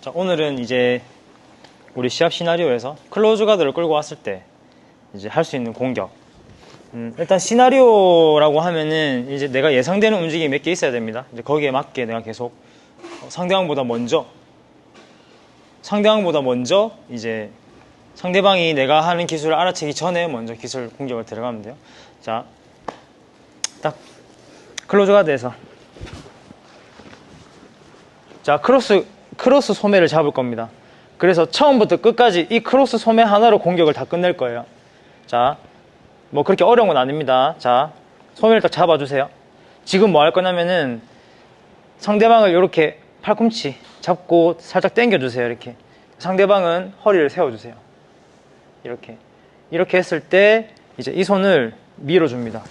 자, 오늘은 이제 우리 시합 시나리오에서 클로즈 가드를 끌고 왔을 때 이제 할 수 있는 공격. 일단 시나리오라고 하면은 이제 내가 예상되는 움직임이 몇 개 있어야 됩니다. 이제 거기에 맞게 내가 계속 상대방보다 먼저 이제 상대방이 내가 하는 기술을 알아채기 전에 먼저 기술 공격을 들어가면 돼요. 자, 딱 클로즈 가드에서 자, 크로스 소매를 잡을 겁니다. 그래서 처음부터 끝까지 이 크로스 소매 하나로 공격을 다 끝낼 거예요. 자, 뭐 그렇게 어려운 건 아닙니다. 자, 소매를 딱 잡아주세요. 지금 뭐 할 거냐면은 상대방을 이렇게 팔꿈치 잡고 살짝 당겨주세요. 이렇게 상대방은 허리를 세워주세요. 이렇게 했을 때 이제 이 손을 밀어줍니다.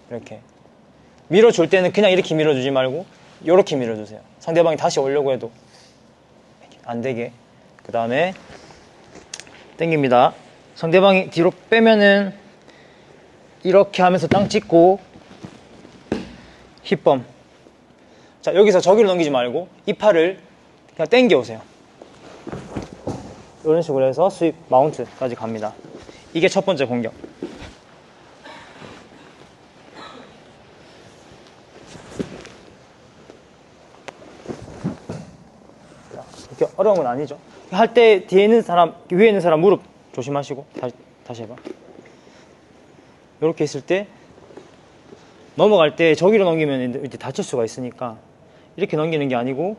이렇게 밀어줄 때는 그냥 이렇게 밀어주지 말고 이렇게 밀어주세요. 상대방이 다시 오려고 해도 안 되게. 그 다음에 당깁니다. 상대방이 뒤로 빼면은 이렇게 하면서 땅 찍고 힙범. 자, 여기서 저기로 넘기지 말고 이 팔을 그냥 당겨 오세요. 이런 식으로 해서 스윕 마운트까지 갑니다. 이게 첫 번째 공격. 그렇게 어려운 건 아니죠. 할 때 뒤에 있는 사람, 위에 있는 사람 무릎 조심하시고 다시 해봐. 이렇게 했을 때 넘어갈 때 저기로 넘기면 이제 다칠 수가 있으니까 이렇게 넘기는 게 아니고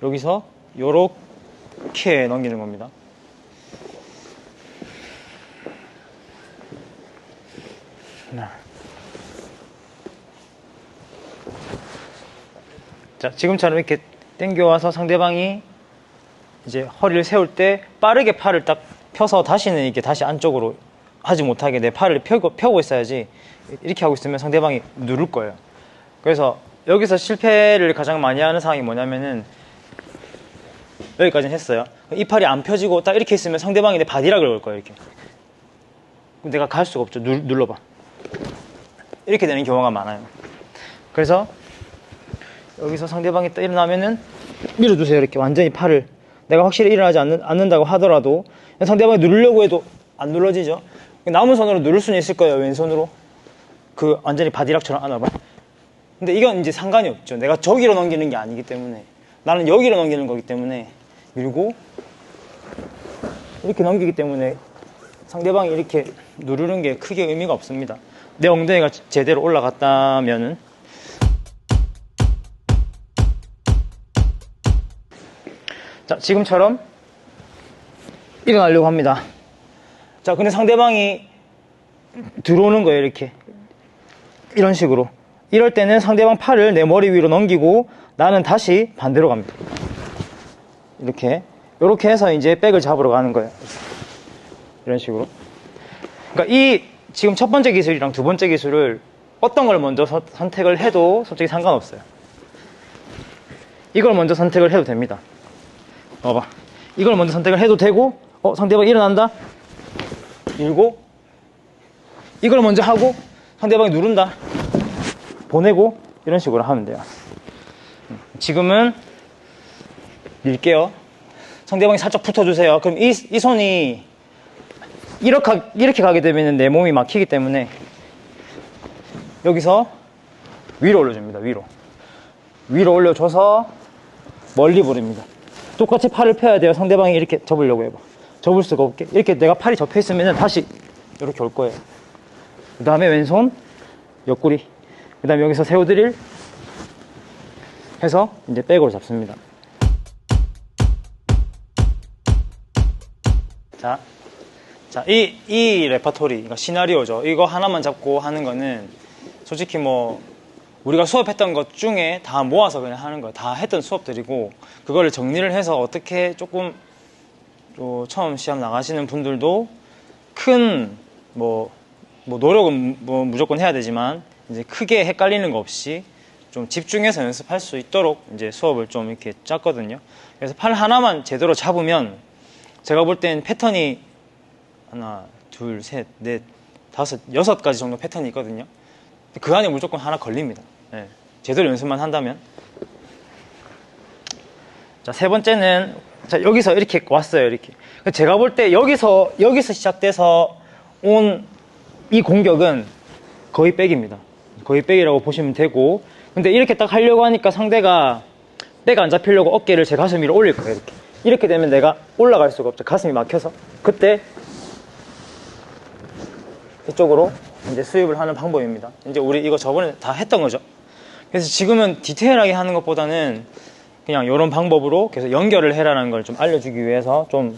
여기서 요렇게 넘기는 겁니다. 자, 지금처럼 이렇게 당겨와서 상대방이 이제 허리를 세울 때 빠르게 팔을 딱 펴서 다시는 이렇게 다시 안쪽으로 하지 못하게 내 팔을 펴고 있어야지. 이렇게 하고 있으면 상대방이 누를 거예요. 그래서 여기서 실패를 가장 많이 하는 상황이 뭐냐면은 여기까지는 했어요. 이 팔이 안 펴지고 딱 이렇게 있으면 상대방이 내 바디락을 걸 거예요. 이렇게. 내가 갈 수가 없죠. 눌러봐. 이렇게 되는 경우가 많아요. 그래서 여기서 상대방이 딱 일어나면은 밀어주세요. 이렇게 완전히 팔을. 내가 확실히 일어나지 않는다고 하더라도 상대방이 누르려고 해도 안 눌러지죠. 남은 손으로 누를 수는 있을 거예요. 왼손으로. 그 완전히 바디락처럼 안아봐. 근데 이건 이제 상관이 없죠. 내가 저기로 넘기는 게 아니기 때문에. 나는 여기로 넘기는 거기 때문에 밀고 이렇게 넘기기 때문에 상대방이 이렇게 누르는 게 크게 의미가 없습니다. 내 엉덩이가 제대로 올라갔다면은. 자, 지금처럼 일어나려고 합니다. 자, 근데 상대방이 들어오는 거예요. 이렇게 이런 식으로. 이럴 때는 상대방 팔을 내 머리 위로 넘기고 나는 다시 반대로 갑니다. 이렇게 해서 이제 백을 잡으러 가는 거예요. 이런 식으로. 그러니까 이 지금 첫 번째 기술이랑 두 번째 기술을 어떤 걸 먼저 선택을 해도 솔직히 상관없어요. 이걸 먼저 선택을 해도 됩니다. 봐봐. 이걸 먼저 선택을 해도 되고, 상대방이 일어난다? 밀고, 이걸 먼저 하고, 상대방이 누른다? 보내고, 이런 식으로 하면 돼요. 지금은 밀게요. 상대방이 살짝 붙어주세요. 그럼 이 손이 이렇게 가게 되면 내 몸이 막히기 때문에 여기서 위로 올려줍니다. 위로 올려줘서 멀리 보냅니다. 똑같이 팔을 펴야 돼요. 상대방이 이렇게 접으려고 해봐. 접을 수가 없게. 이렇게 내가 팔이 접혀 있으면 다시 이렇게 올 거예요. 그 다음에 왼손 옆구리. 그 다음에 여기서 세우드릴 해서 이제 백으로 잡습니다. 자, 이 레파토리, 그러니까 시나리오죠. 이거 하나만 잡고 하는 거는 솔직히 뭐 우리가 수업했던 것 중에 다 모아서 그냥 하는 거예요. 다 했던 수업들이고 그거를 정리를 해서 어떻게 조금 또 처음 시합 나가시는 분들도 큰 뭐 노력은 뭐 무조건 해야 되지만 이제 크게 헷갈리는 거 없이 좀 집중해서 연습할 수 있도록 이제 수업을 좀 이렇게 짰거든요. 그래서 팔 하나만 제대로 잡으면 제가 볼 땐 패턴이 하나, 둘, 셋, 넷, 다섯, 6가지 정도 패턴이 있거든요. 그 안에 무조건 하나 걸립니다. 네. 제대로 연습만 한다면. 자, 세 번째는 자, 여기서 이렇게 왔어요. 이렇게. 제가 볼 때 여기서 시작돼서 온 이 공격은 거의 백입니다. 거의 백이라고 보시면 되고, 근데 이렇게 딱 하려고 하니까 상대가 백 안 잡히려고 어깨를 제 가슴 위로 올릴 거예요. 이렇게 되면 내가 올라갈 수가 없죠. 가슴이 막혀서. 그때 이쪽으로 이제 수입을 하는 방법입니다. 이제 우리 이거 저번에 다 했던 거죠. 그래서 지금은 디테일하게 하는 것보다는 그냥 이런 방법으로 계속 연결을 해라는 걸 좀 알려주기 위해서 좀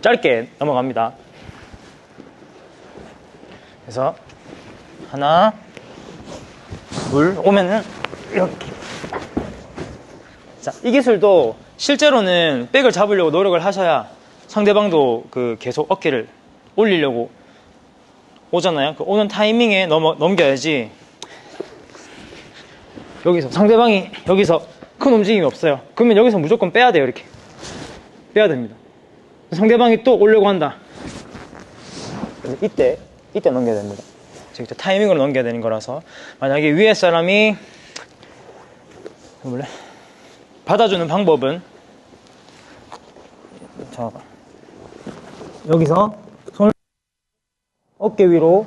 짧게 넘어갑니다. 그래서 하나, 둘 오면은 이렇게. 자, 이 기술도 실제로는 백을 잡으려고 노력을 하셔야 상대방도 계속 어깨를 올리려고 오잖아요. 그 오는 타이밍에 넘겨야지. 여기서 상대방이 여기서 큰 움직임이 없어요. 그러면 여기서 무조건 빼야 돼요. 이렇게 빼야 됩니다. 상대방이 또 오려고 한다. 이때 넘겨야 됩니다. 지금 타이밍으로 넘겨야 되는 거라서. 만약에 위에 사람이 받아주는 방법은 자, 여기서 손을 어깨 위로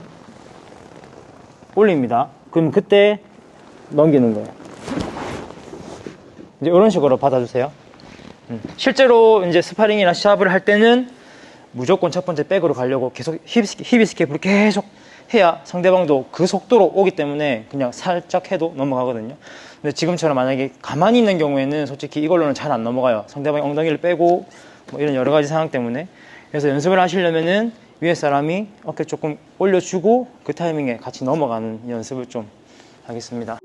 올립니다. 그럼 그때 넘기는 거예요. 이제 이런 식으로 받아주세요. 실제로 이제 스파링이나 시합을 할 때는 무조건 첫 번째 백으로 가려고 계속 힙 스케이프를 계속 해야 상대방도 그 속도로 오기 때문에 그냥 살짝 해도 넘어가거든요. 근데 지금처럼 만약에 가만히 있는 경우에는 솔직히 이걸로는 잘 안 넘어가요. 상대방이 엉덩이를 빼고 뭐 이런 여러 가지 상황 때문에. 그래서 연습을 하시려면은 위에 사람이 어깨 조금 올려주고 그 타이밍에 같이 넘어가는 연습을 좀 하겠습니다.